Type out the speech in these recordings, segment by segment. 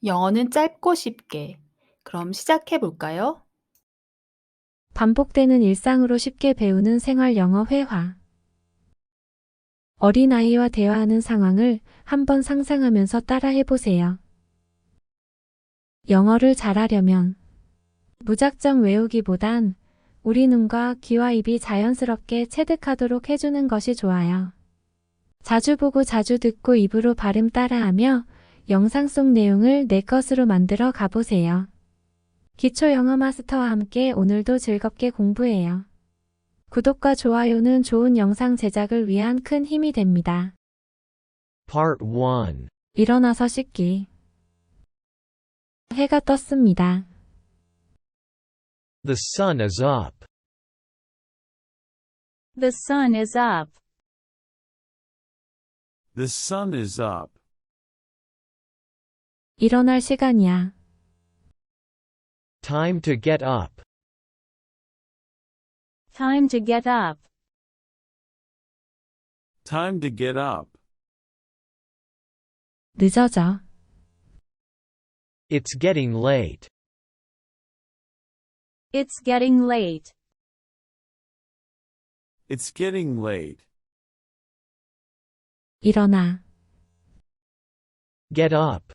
영어는 짧고 쉽게. 그럼 시작해 볼까요? 반복되는 일상으로 쉽게 배우는 생활 영어 회화. 어린아이와 대화하는 상황을 한번 상상하면서 따라해 보세요. 영어를 잘하려면 무작정 외우기보단 우리 눈과 귀와 입이 자연스럽게 체득하도록 해주는 것이 좋아요. 자주 보고 자주 듣고 입으로 발음 따라하며 영상 속 내용을 내 것으로 만들어 가보세요. 기초영어마스터와 함께 오늘도 즐겁게 공부해요. 구독과 좋아요는 좋은 영상 제작을 위한 큰 힘이 됩니다. Part 1. 일어나서 씻기. 해가 떴습니다. The sun is up. The sun is up. The sun is up. 일어날 시간이야. Time to get up. Time to get up. Time to get up. 늦어져. It's getting late. It's getting late. It's getting late. 일어나. Get up.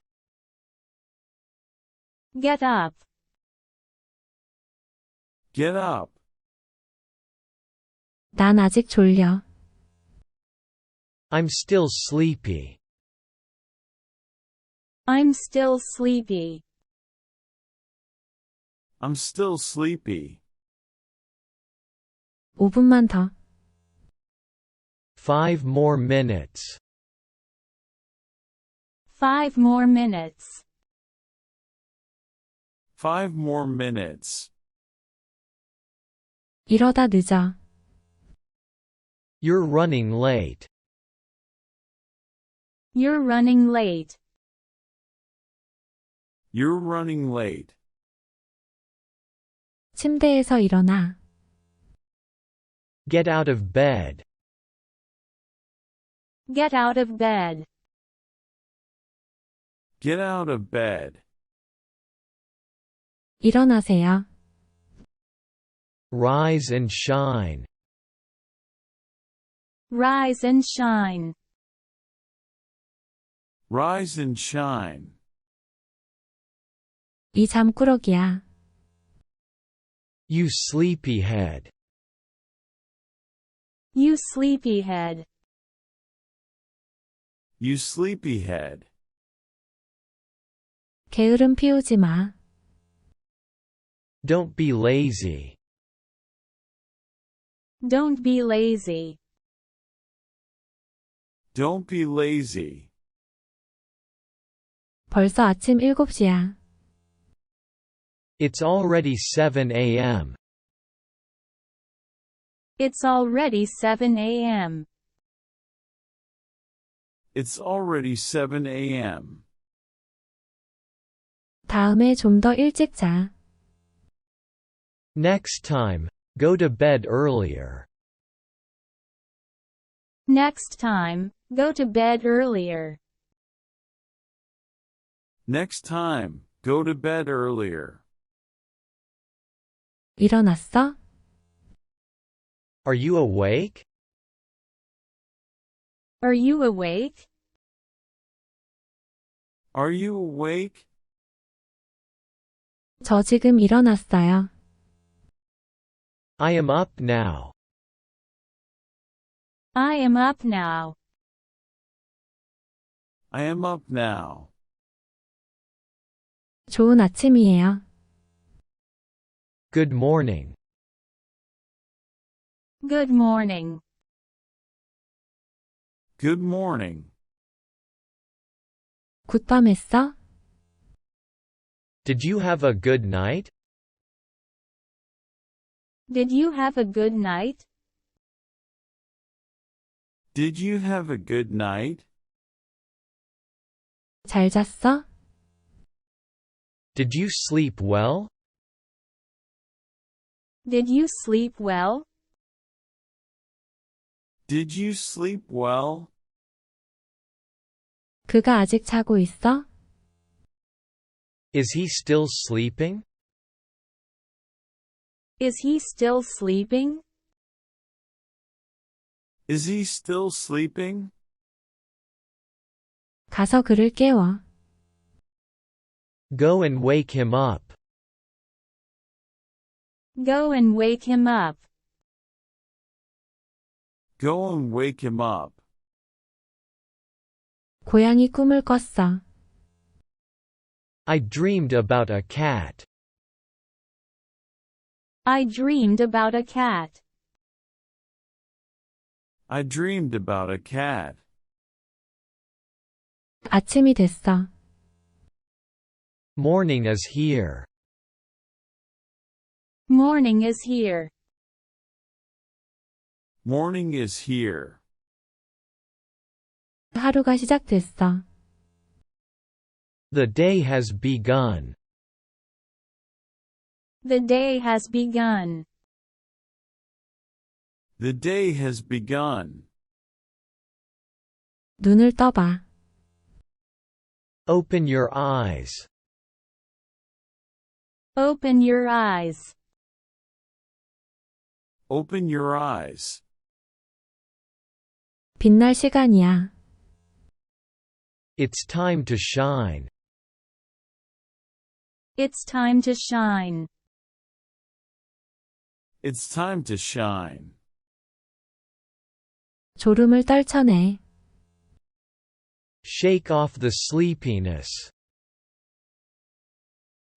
Get up. Get up. 난 아직 졸려. I'm still sleepy. I'm still sleepy. I'm still sleepy. 5분만 더. 5 more minutes. 5 more minutes. 5 more minutes. 이러다 늦어. You're running late. You're running late. You're running late. 침대에서 일어나. Get out of bed. Get out of bed. Get out of bed. 일어나세요. Rise and shine. Rise and shine. Rise and shine. 이 잠꾸러기야. You sleepyhead. You sleepyhead. You sleepyhead. 게으름 피우지 마. Don't be lazy. Don't be lazy. Don't be lazy. 벌써 아침 7시야. It's already 7 a.m. It's already 7 a.m. It's already 7 a.m. 다음에 좀 더 일찍 자. Next time, go to bed earlier. Next time, go to bed earlier. Next time, go to bed earlier. 일어났어? Are you awake? Are you awake? Are you awake? 저 지금 일어났어요. I am up now. I am up now. I am up now. 좋은 아침이에요. Good morning. Good morning. Good morning. 굿밤 했어? Did you have a good night? Did you have a good night? Did you have a good night? 잘 잤어? Did you sleep well? Did you sleep well? Did you sleep well? 그가 아직 자고 있어? Is he still sleeping? Is he still sleeping? Is he still sleeping? 가서 그를 깨워. Go and wake him up. Go and wake him up. Go and wake him up. 고양이 꿈을 꿨어. I dreamed about a cat. I dreamed about a cat. I dreamed about a cat. 아침이 됐어. Morning is here. Morning is here. Morning is here. 하루가 시작됐어. The day has begun. The day has begun. The day has begun. 눈을 떠봐. Open your eyes. Open your eyes. Open your eyes. 빛날 시간이야. It's time to shine. It's time to shine. It's time to shine. 졸음을 떨쳐내. Shake off the sleepiness.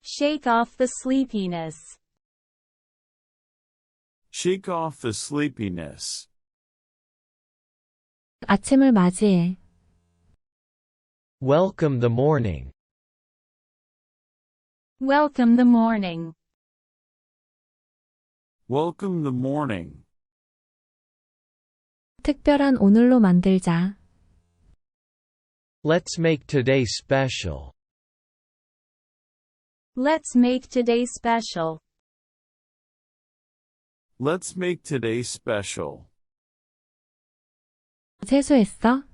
Shake off the sleepiness. Shake off the sleepiness. 아침을 맞이해. Welcome the morning. Welcome the morning. Welcome the morning. 특별한 오늘로 만들자. Let's make today special. Let's make today special. Let's make today special. 세수했어?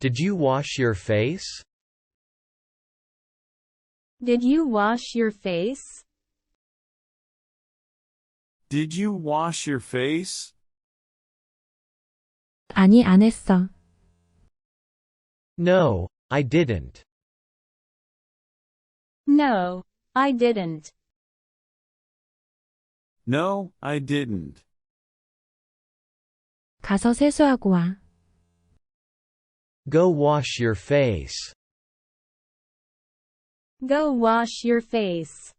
Did you wash your face? Did you wash your face? Did you wash your face? 아니, 안 했어. No, I didn't. No, I didn't. No, I didn't. 가서 세수하고 와. Go wash your face. Go wash your face.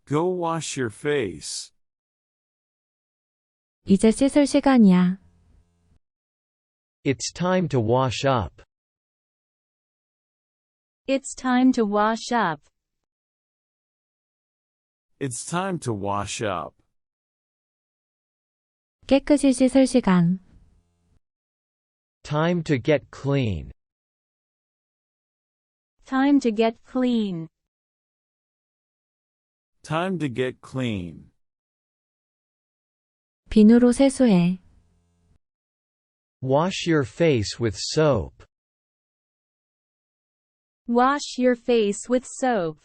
Go wash your face. 이제 씻을 시간이야. It's time to wash up. It's time to wash up. It's time to wash up. 깨끗이 씻을 시간. Time to get clean. Time to get clean. Time to get clean. 비누로 세수해. Wash your face with soap. Wash your face with soap.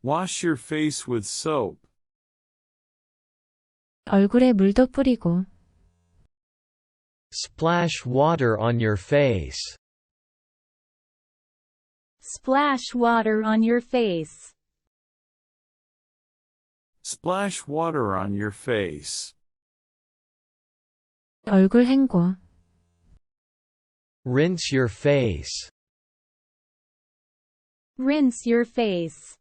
Wash your face with soap. 얼굴에 물도 뿌리고. Splash water on your face. Splash water on your face. Splash water on your face. 얼굴 헹궈. Rinse your face. Rinse your face.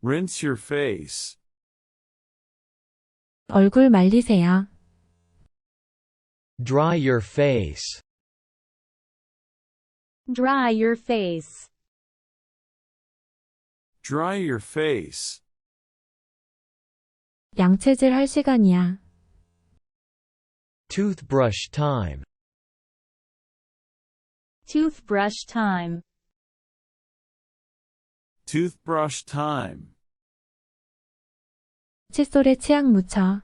Rinse your face. 얼굴 말리세요. Dry your face. Dry your face. Dry your face. 양채질 할 시간이야. Toothbrush time. Toothbrush time. Toothbrush time. 칫솔에 치약 묻혀.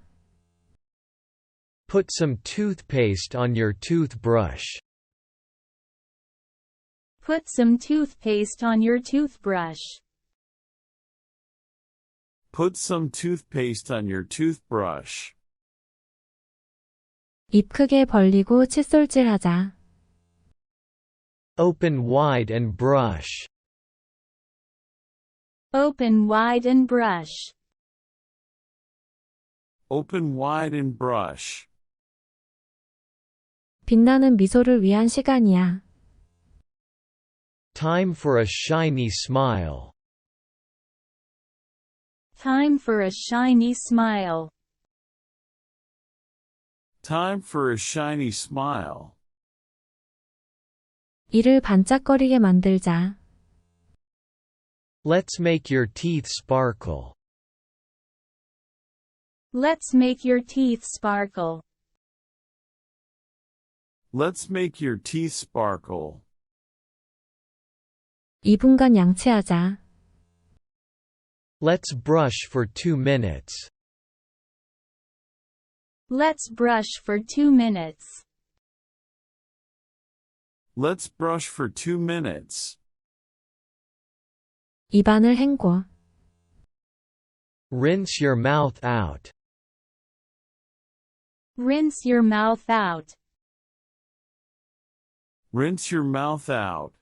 Put some toothpaste on your toothbrush. Put some toothpaste on your toothbrush. Put some toothpaste on your toothbrush. 입 크게 벌리고 칫솔질하자. Open wide and brush. Open wide and brush. Open wide and brush. 빛나는 미소를 위한 시간이야. Time for a shiny smile. Time for a shiny smile. Time for a shiny smile. 이를 반짝거리게 만들자. Let's make your teeth sparkle. Let's make your teeth sparkle. Let's make your teeth sparkle. 2분간 양치하자. Let's brush for 2 minutes. Let's brush for 2 minutes. Let's brush for 2 minutes. 입안을 헹궈. Rinse your mouth out. Rinse your mouth out. Rinse your mouth out.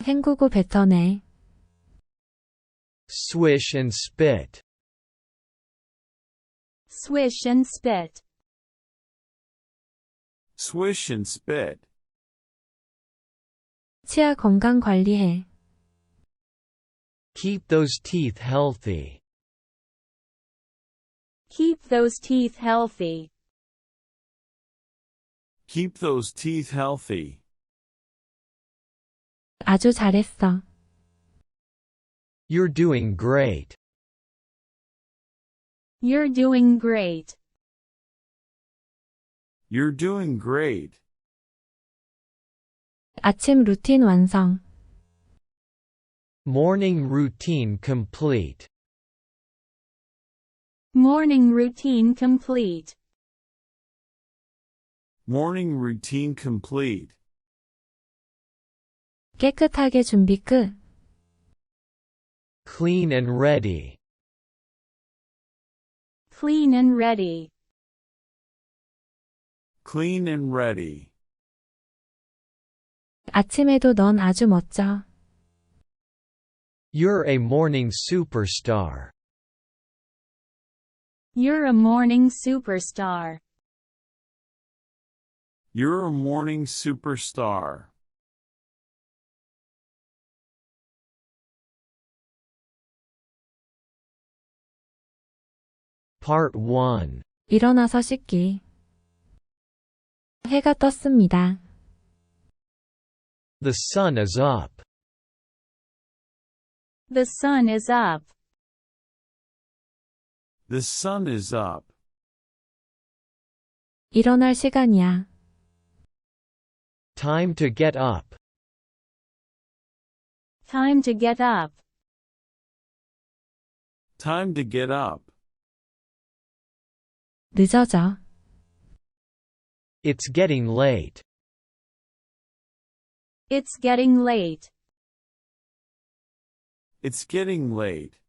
헹구고 뱉어내. Swish and spit. Swish and spit. Swish and spit. 치아 건강 관리해. Keep those teeth healthy. Keep those teeth healthy. Keep those teeth healthy. 아주 잘했어. You're doing great. You're doing great. You're doing great. 아침 루틴 완성. Morning routine complete. Morning routine complete. Morning routine complete. 깨끗하게 준비 끝. Clean and ready. Clean and ready. Clean and ready. 아침에도 넌 아주 멋져. You're a morning superstar. You're a morning superstar. You're a morning superstar. Part 1. 일어나서 씻기. 해가 떴습니다. The sun is up. The sun is up. The sun is up. 일어날 시간이야. Time to get up. Time to get up. Time to get up. 늦어져. It's getting late. It's getting late. It's getting late.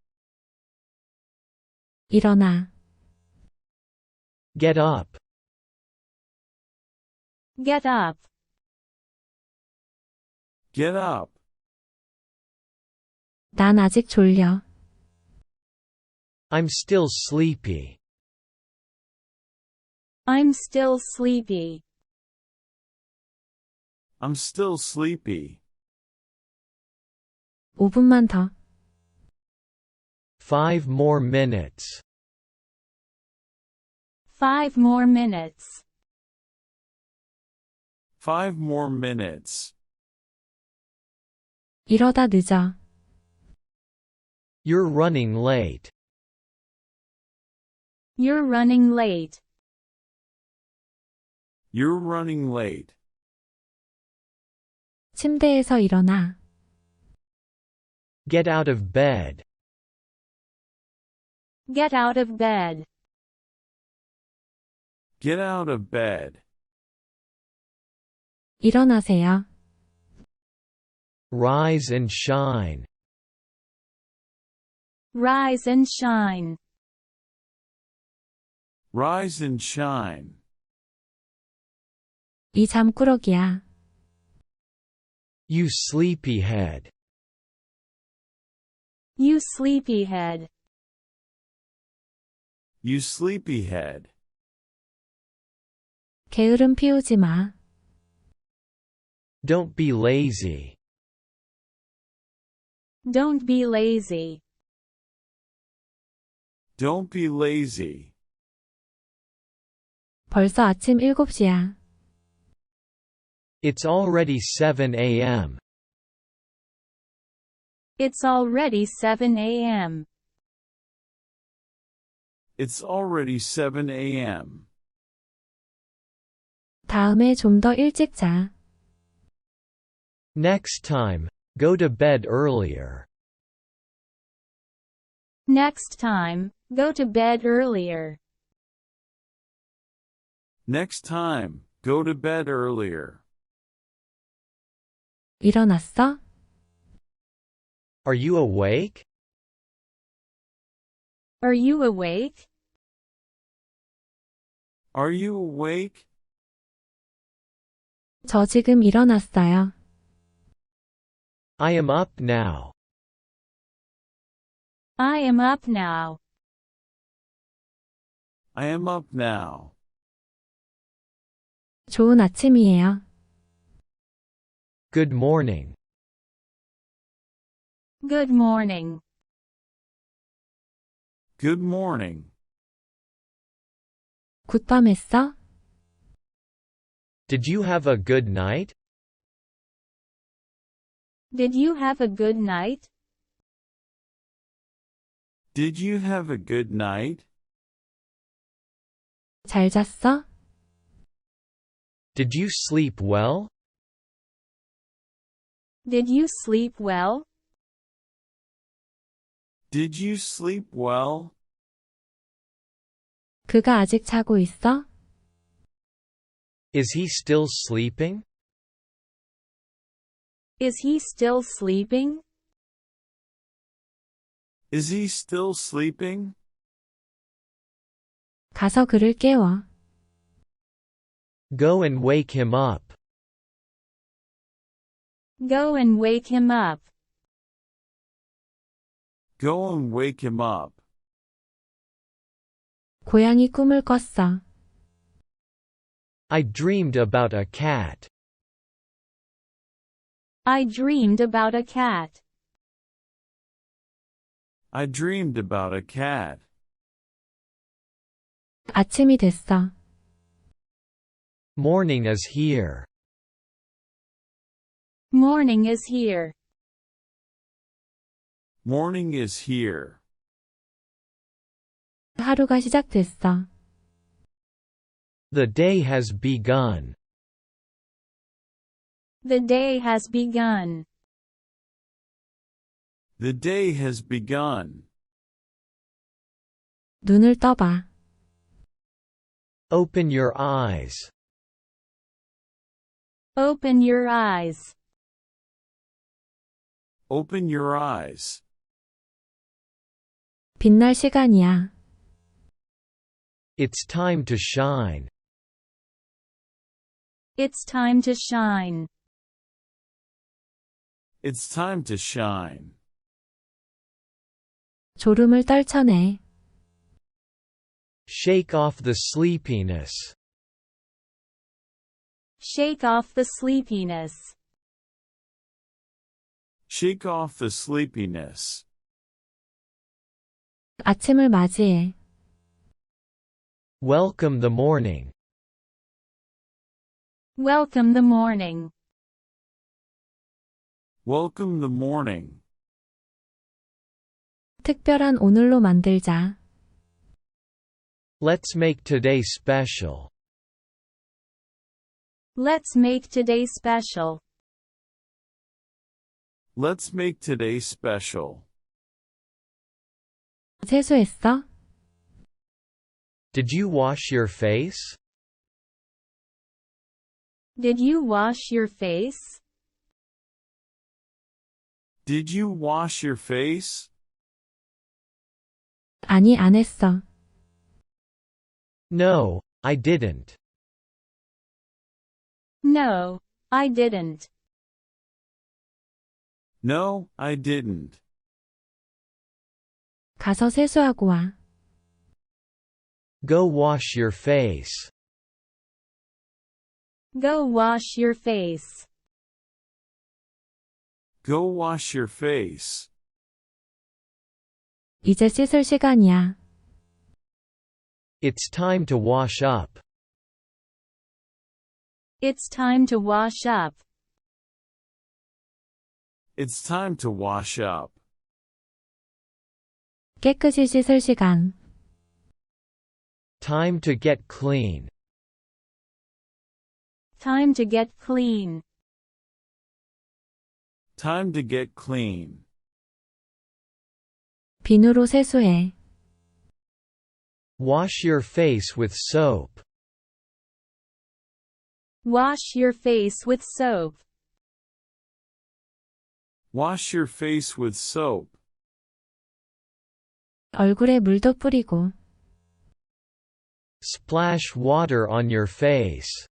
일어나. Get up. Get up. Get up. 난 아직 졸려. I'm still sleepy. I'm still sleepy. I'm still sleepy. 5분만 더. 5 more minutes. 5 more minutes. 5 more minutes. 이러다 늦어. You're running late. You're running late. You're running late. 침대에서 일어나. Get out of bed. Get out of bed. Get out of bed. 일어나세요. Rise and shine. Rise and shine. Rise and shine. 이 잠꾸러기야. You sleepyhead. You sleepyhead. You sleepyhead. 게으름 피우지 마. Don't be lazy. Don't be lazy. Don't be lazy. 벌써 아침 7시야. It's already 7 a.m. It's already 7 a.m. It's already 7 a.m. 다음에 좀 더 일찍 자. Next time, go to bed earlier. Next time, go to bed earlier. Next time, go to bed earlier. 일어났어? Are you awake? Are you awake? Are you awake? 저 지금 일어났어요. I am up now. I am up now. I am up now. 좋은 아침이에요. Good morning. Good morning. Good morning. 굿밤 했어? Did you have a good night? Did you have a good night? Did you have a good night? 잘 잤어? Did you sleep well? Did you sleep well? Did you sleep well? 그가 아직 자고 있어? Is he still sleeping? Is he still sleeping? Is he still sleeping? 가서 그를 깨워. Go and wake him up. Go and wake him up. Go and wake him up. 고양이 꿈을 꿨어. I dreamed about a cat. I dreamed about a cat. I dreamed about a cat. 아침이 됐어. Morning is here. Morning is here. Morning is here. 하루가 시작됐어. The day has begun. The day has begun. The day has begun. 눈을 떠봐. Open your eyes. Open your eyes. Open your eyes. 빛날 시간이야. It's time to shine. It's time to shine. It's time to shine. 졸음을 떨쳐내. Shake off the sleepiness. Shake off the sleepiness. Shake off the sleepiness. 아침을 맞이해. Welcome the morning. Welcome the morning. Welcome the morning. 특별한 오늘로 만들자. Let's make today special. Let's make today special. Let's make today special. 세수했어? Did you wash your face? Did you wash your face? Did you wash your face? 아니, 안 했어. No, I didn't. No, I didn't. No, I didn't. 가서 세수하고 와. Go wash your face. Go wash your face. Go wash your face. 이제 씻을 시간이야. It's time to wash up. It's time to wash up. It's time to wash up. 깨끗이 씻을 시간. Time to get clean. Time to get clean. Time to get clean. 비누로 세수해. Wash your face with soap. Wash your face with soap. Wash your face with soap. 얼굴에 물도 뿌리고. Splash water on your face.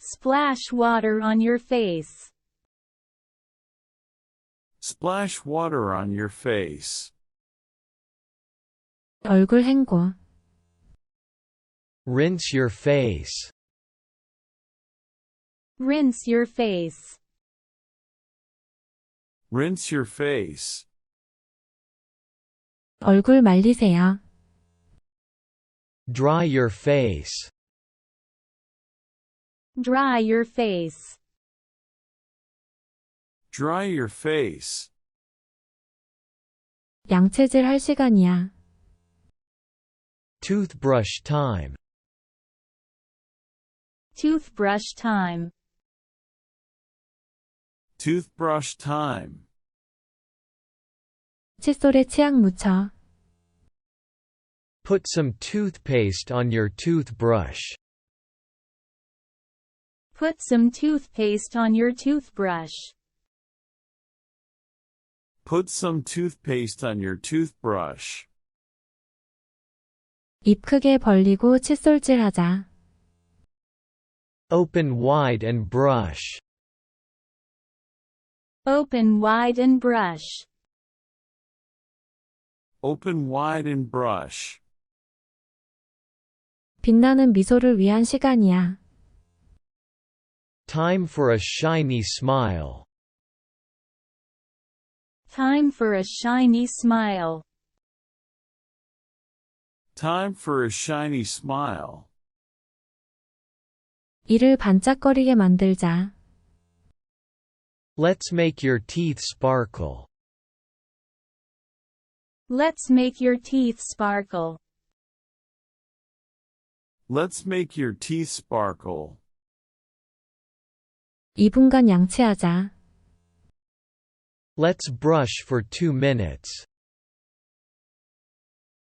Splash water on your face. Splash water on your face. 얼굴 헹궈. Rinse your face. Rinse your face. Rinse your face. 얼굴 말리세요. Dry your face. Dry your face. Dry your face. 양채질 할 시간이야. Toothbrush time. Toothbrush time. Toothbrush time. 칫솔에 치약 묻혀. Put some toothpaste on your toothbrush. Put some toothpaste on your toothbrush. Put some toothpaste on your toothbrush. 입 크게 벌리고 칫솔질 하자. Open wide and brush. Open wide and brush. Open wide and brush. 빛나는 미소를 위한 시간이야. Time for a shiny smile. Time for a shiny smile. Time for a shiny smile. 이를 반짝거리게 만들자. Let's make your teeth sparkle. Let's make your teeth sparkle. Let's make your teeth sparkle. 2분간 양치하자. Let's brush for 2 minutes.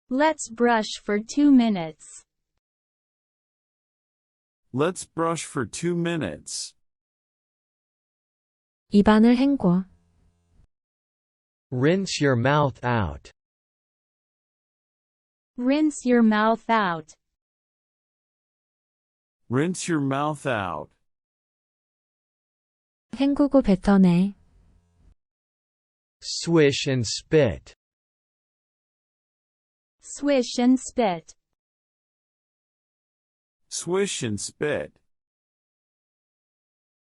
Let's brush for 2 minutes. Let's brush for 2 minutes. 입안을 헹궈. Rinse your mouth out. Rinse your mouth out. Rinse your mouth out. 헹구고 뱉어내. Swish and spit. Swish and spit. Swish and spit.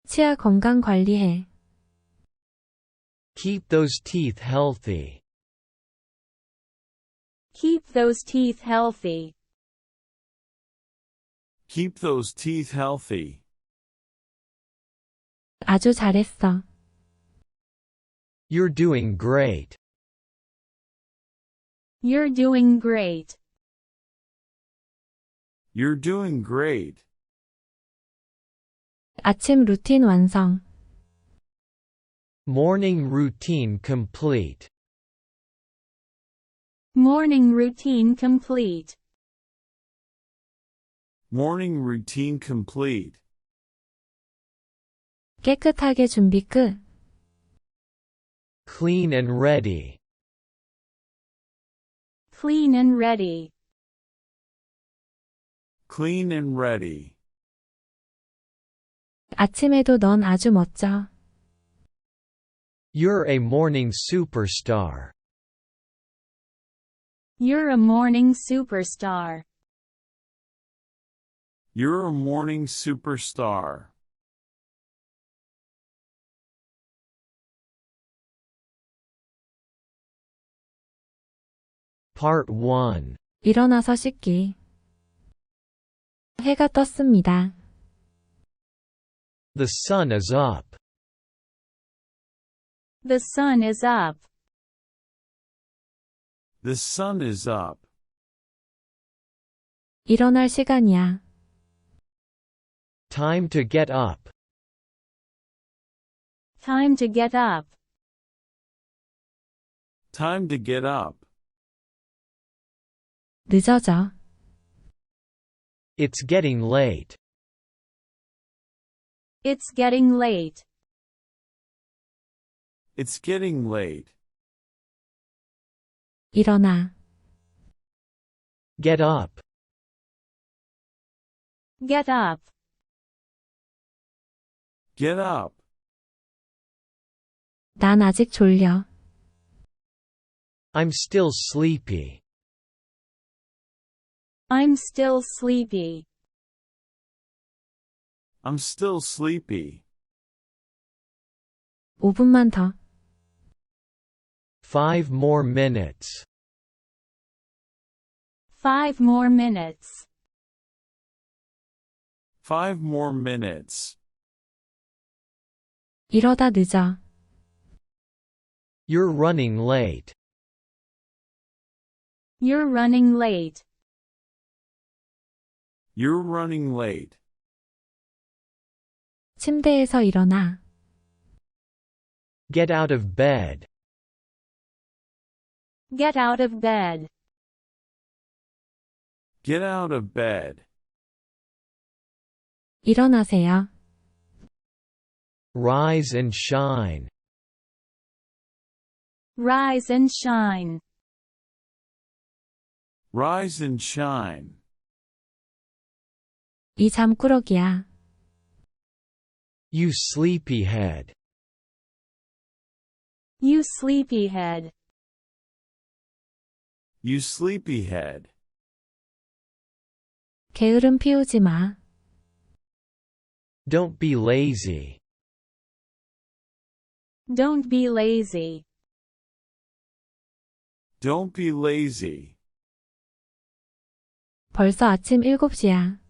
치아 건강 관리해. Keep those teeth healthy. Keep those teeth healthy. Keep those teeth healthy. 아주 잘했어. You're doing great. You're doing great. You're doing great. 아침 루틴 완성. Morning routine complete. Morning routine complete. Morning routine complete. 깨끗하게 준비 끝. Clean and ready. Clean and ready. Clean and ready. 아침에도 넌 아주 멋져. You're a morning superstar. You're a morning superstar. You're a morning superstar. Part 1. 일어나서 씻기. 해가 떴습니다. The sun is up. The sun is up. The sun is up. 일어날 시간이야. Time to get up. Time to get up. Time to get up. 늦어져. It's getting late. It's getting late. It's getting late. 일어나. Get up. Get up. Get up. 난 아직 졸려. I'm still sleepy. I'm still sleepy. I'm still sleepy. 5분만 더. 5 more minutes. 5 more minutes. 5 more minutes. 이러다 늦어. You're running late. You're running late. You're running late. 침대에서 일어나. Get out of bed. Get out of bed. Get out of bed. 일어나세요. Rise and shine. Rise and shine. Rise and shine. 이 잠꾸러기야. You sleepyhead. You sleepyhead. You sleepyhead. 게으름 피우지 마. Don't be lazy. Don't be lazy. Don't be lazy. 벌써 아침 7시야.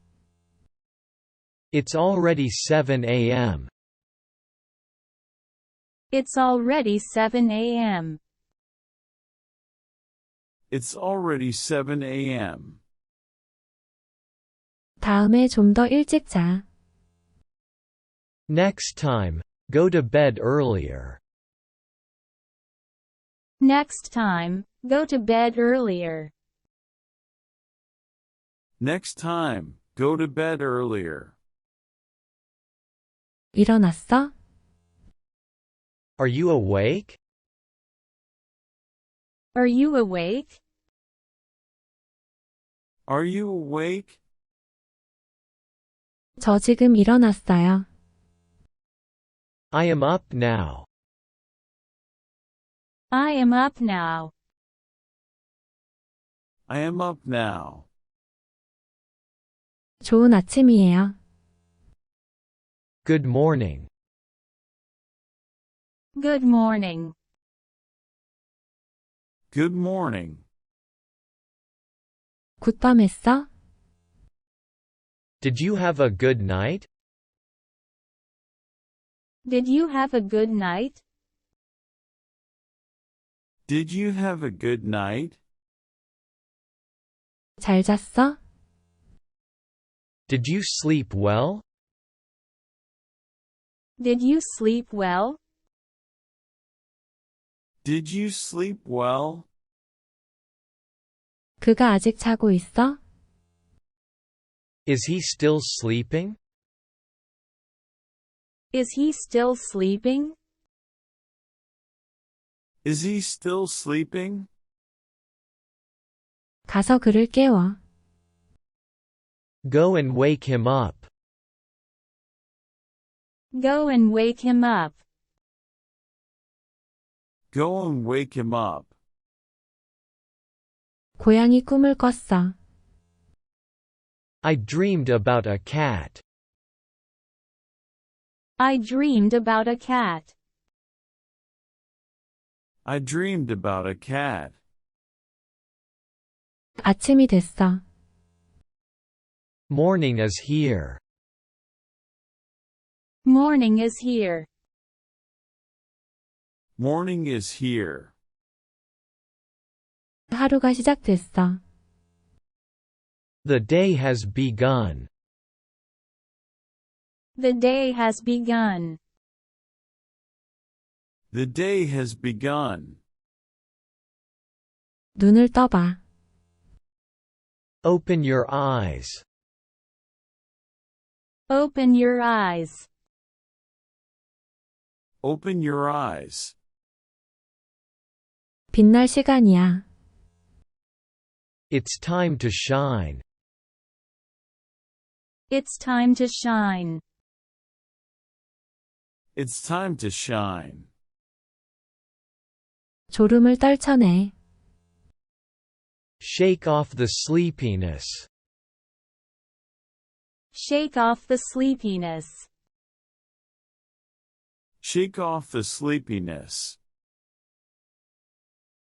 It's already 7 a.m. It's already 7 a.m. It's already 7 a.m. 다음에 좀 더 일찍 자. Next time, go to bed earlier. Next time, go to bed earlier. Next time, go to bed earlier. 일어났어? Are you awake? Are you awake? Are you awake? 저 지금 일어났어요. I am up now. I am up now. I am up now. 좋은 아침이에요. Good morning. Good morning. Good morning. 굿밤 했어? Did you have a good night? Did you have a good night? Did you have a good night? 잘 잤어? Did you sleep well? Did you sleep well? Did you sleep well? 그가 아직 자고 있어? Is he still sleeping? Is he still sleeping? Is he still sleeping? 가서 그를 깨워. Go and wake him up. Go and wake him up. Go and wake him up. 고양이 꿈을 꿨어. I dreamed about a cat. I dreamed about a cat. I dreamed about a cat. 아침이 됐어. Morning is here. Morning is here. Morning is here. 하루가 시작됐어. The day has begun. The day has begun. The day has begun. 눈을 떠봐. Open your eyes. Open your eyes. Open your eyes. 빛날 시간이야. It's time to shine. It's time to shine. It's time to shine. 졸음을 떨쳐내. Shake off the sleepiness. Shake off the sleepiness. Shake off the sleepiness.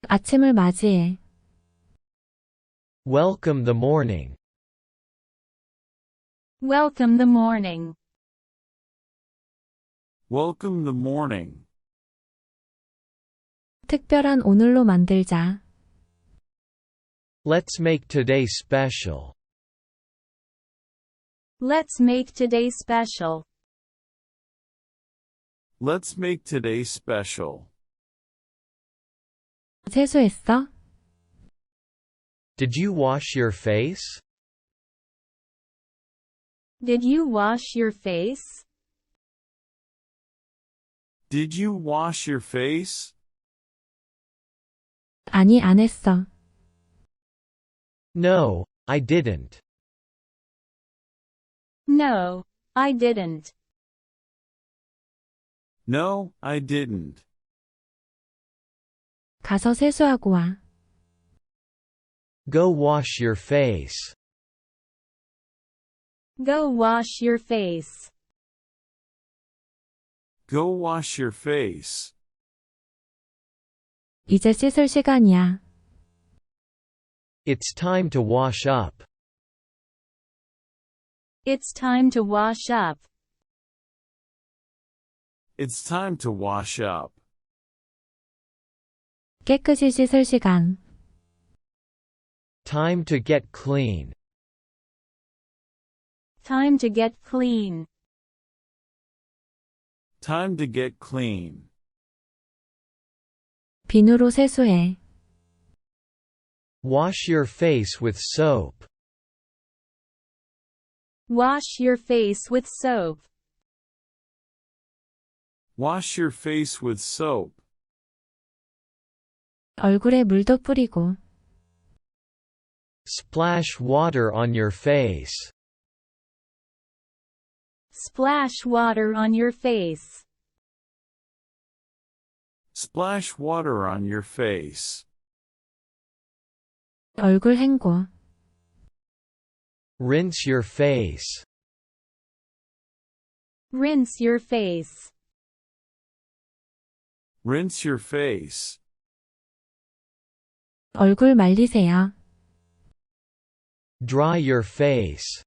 아침을 맞이해. Welcome the morning. Welcome the morning. Welcome the morning. 특별한 오늘로 만들자. Let's make today special. Let's make today special. Let's make today special. 세수했어? Did you wash your face? Did you wash your face? Did you wash your face? 아니, 안 했어. No, I didn't. No, I didn't. No, I didn't. 가서 세수하고 와. Go wash your face. Go wash your face. Go wash your face. 이제 씻을 시간이야. It's time to wash up. It's time to wash up. It's time to wash up. 깨끗이 씻을 시간. Time to get clean. Time to get clean. Time to get clean. 비누로 세수해. Wash your face with soap. Wash your face with soap. Wash your face with soap. 얼굴에 물도 뿌리고. Splash water on your face. Splash water on your face. Splash water on your face. 얼굴 헹궈. Rinse your face. Rinse your face. Rinse your face. 얼굴 말리세요. Dry your face.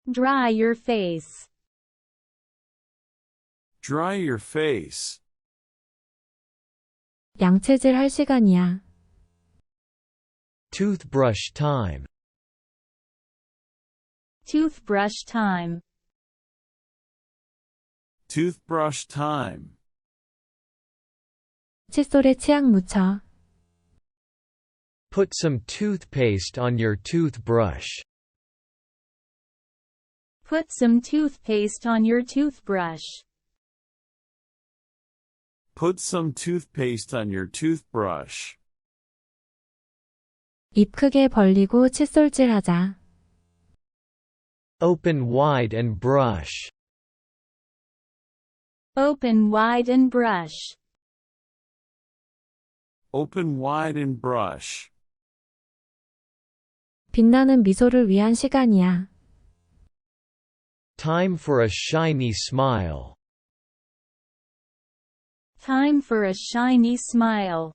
Dry your face. Dry your face. 양채질 할 시간이야. Toothbrush time. Toothbrush time. Toothbrush time. 칫솔에 치약 묻혀. Put some toothpaste on your toothbrush. Put some toothpaste on your toothbrush. Put some toothpaste on your toothbrush. 입 크게 벌리고 칫솔질하자. Open wide and brush. Open wide and brush. Open wide and brush. 빛나는 미소를 위한 시간이야. Time for a shiny smile. Time for a shiny smile.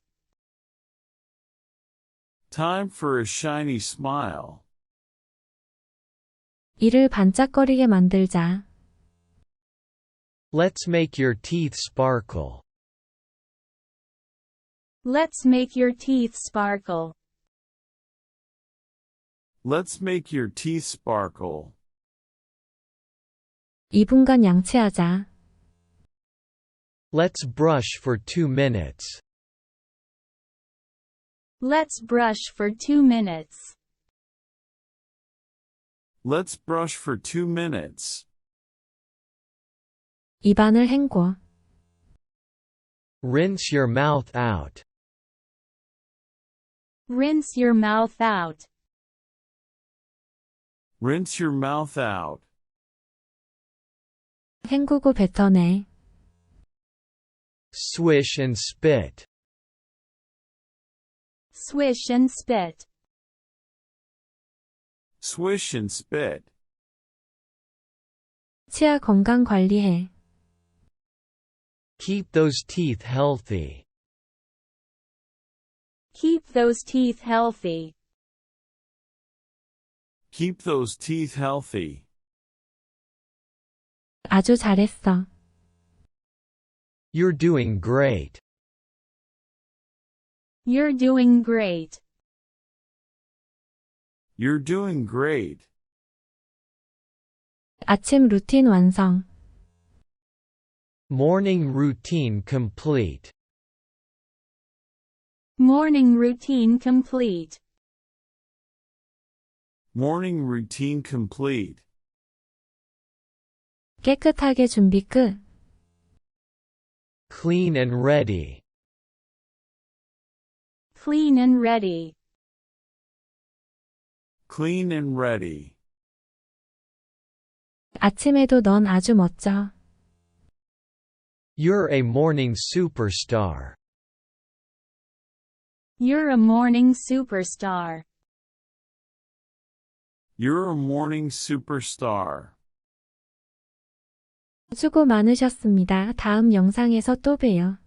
Time for a shiny smile. 이를 반짝거리게 만들자. Let's make your teeth sparkle. Let's make your teeth sparkle. Let's make your teeth sparkle. 2분간 양치하자. Let's brush for 2 minutes. Let's brush for 2 minutes. Let's brush for 2 minutes. 입안을 헹궈. Rinse your mouth out. Rinse your mouth out. Rinse your mouth out. 헹구고 뱉어내. Swish and spit. Swish and spit. Swish and spit. 치아 건강 관리해. Keep those teeth healthy. Keep those teeth healthy. Keep those teeth healthy. 아주 잘했어. You're doing great. You're doing great. You're doing great. 아침 루틴 완성. Morning routine complete. Morning routine complete. Morning routine complete. 깨끗하게 준비 끝. Clean and ready. Clean and ready. Clean and ready. 아침에도 넌 아주 멋져. You're a morning superstar. You're a morning superstar. You're a morning superstar. 수고 많으셨습니다. 다음 영상에서 또 봬요.